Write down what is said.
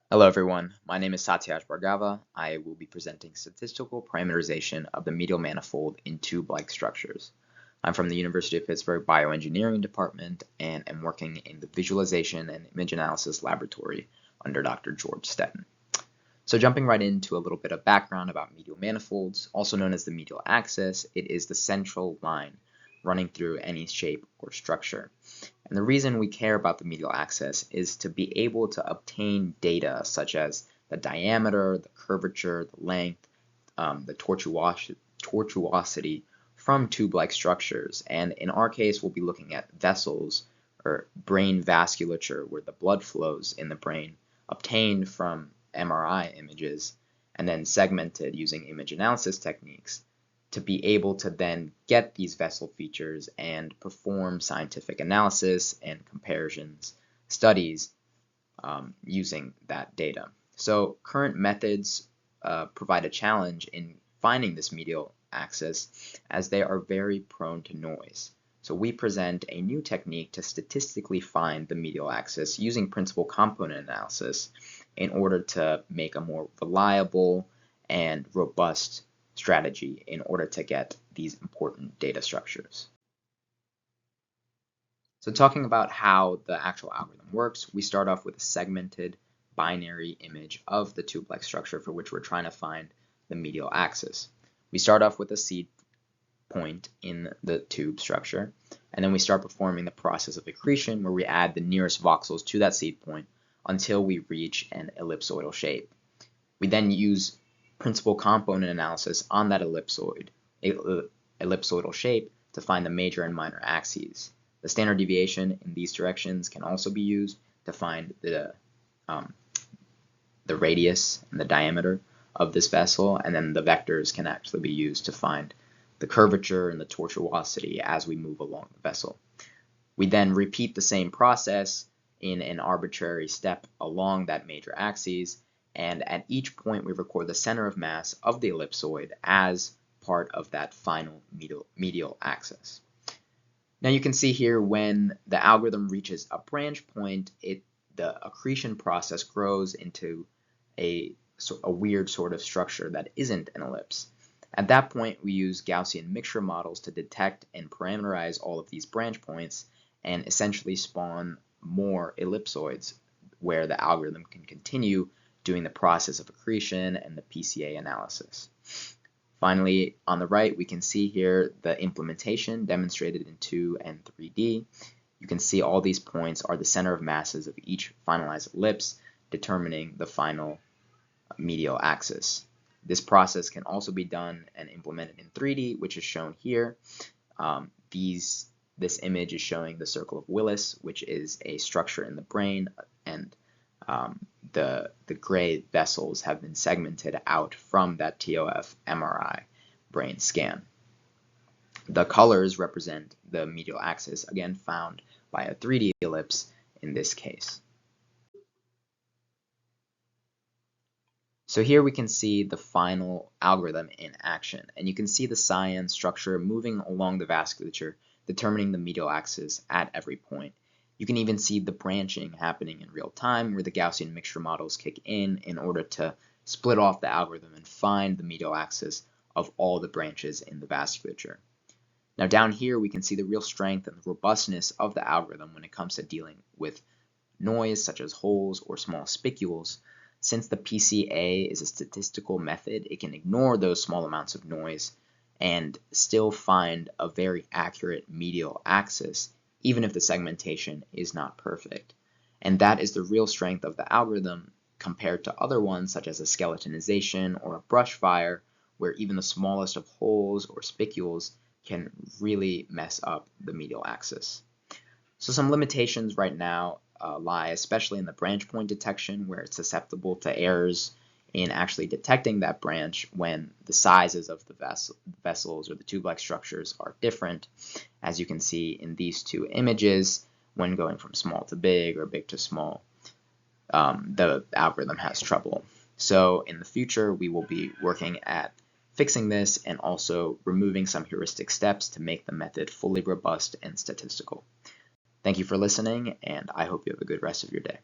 Hello everyone, my name is Satyaj Bhargava. I will be presenting statistical parameterization of the medial manifold in tube-like structures. I'm from the University of Pittsburgh Bioengineering Department and am working in the Visualization and Image Analysis Laboratory under Dr. George Stetten. So jumping right into a little bit of background about medial manifolds, also known as the medial axis, it is the central line running through any shape or structure. And the reason we care about the medial axis is to be able to obtain data such as the diameter, the curvature, the length, the tortuosity from tube-like structures. And in our case, we'll be looking at vessels or brain vasculature where the blood flows in the brain obtained from MRI images and then segmented using image analysis techniques to be able to then get these vessel features and perform scientific analysis and comparisons studies using that data. So current methods provide a challenge in finding this medial axis as they are very prone to noise. So we present a new technique to statistically find the medial axis using principal component analysis in order to make a more reliable and robust strategy in order to get these important data structures. So talking about how the actual algorithm works, we start off with a segmented binary image of the tube-like structure for which we're trying to find the medial axis. We start off with a seed point in the tube structure, and then we start performing the process of accretion where we add the nearest voxels to that seed point until we reach an ellipsoidal shape. We then use principal component analysis on that ellipsoidal shape to find the major and minor axes. The standard deviation in these directions can also be used to find the radius and the diameter of this vessel, and then the vectors can actually be used to find the curvature and the tortuosity as we move along the vessel. We then repeat the same process in an arbitrary step along that major axis, and at each point we record the center of mass of the ellipsoid as part of that final medial axis. Now you can see here when the algorithm reaches a branch point, the accretion process grows into a weird sort of structure that isn't an ellipse. At that point, we use Gaussian mixture models to detect and parameterize all of these branch points and essentially spawn more ellipsoids where the algorithm can continue doing the process of accretion and the PCA analysis. Finally, on the right, we can see here the implementation demonstrated in 2 and 3D. You can see all these points are the center of masses of each finalized ellipse, determining the final medial axis. This process can also be done and implemented in 3D, which is shown here. This image is showing the circle of Willis, which is a structure in the brain, and the gray vessels have been segmented out from that TOF MRI brain scan. The colors represent the medial axis, again found by a 3D ellipse in this case. So here we can see the final algorithm in action, and you can see the cyan structure moving along the vasculature, determining the medial axis at every point. You can even see the branching happening in real time where the Gaussian mixture models kick in order to split off the algorithm and find the medial axis of all the branches in the vasculature. Now down here we can see the real strength and the robustness of the algorithm when it comes to dealing with noise such as holes or small spicules. Since the PCA is a statistical method, it can ignore those small amounts of noise and still find a very accurate medial axis, even if the segmentation is not perfect. And that is the real strength of the algorithm compared to other ones such as a skeletonization or a brush fire, where even the smallest of holes or spicules can really mess up the medial axis. So some limitations right now lie especially in the branch point detection, where it's susceptible to errors in actually detecting that branch when the sizes of the vessels or the tube-like structures are different. As you can see in these two images, when going from small to big or big to small, the algorithm has trouble. So in the future, we will be working at fixing this and also removing some heuristic steps to make the method fully robust and statistical. Thank you for listening, and I hope you have a good rest of your day.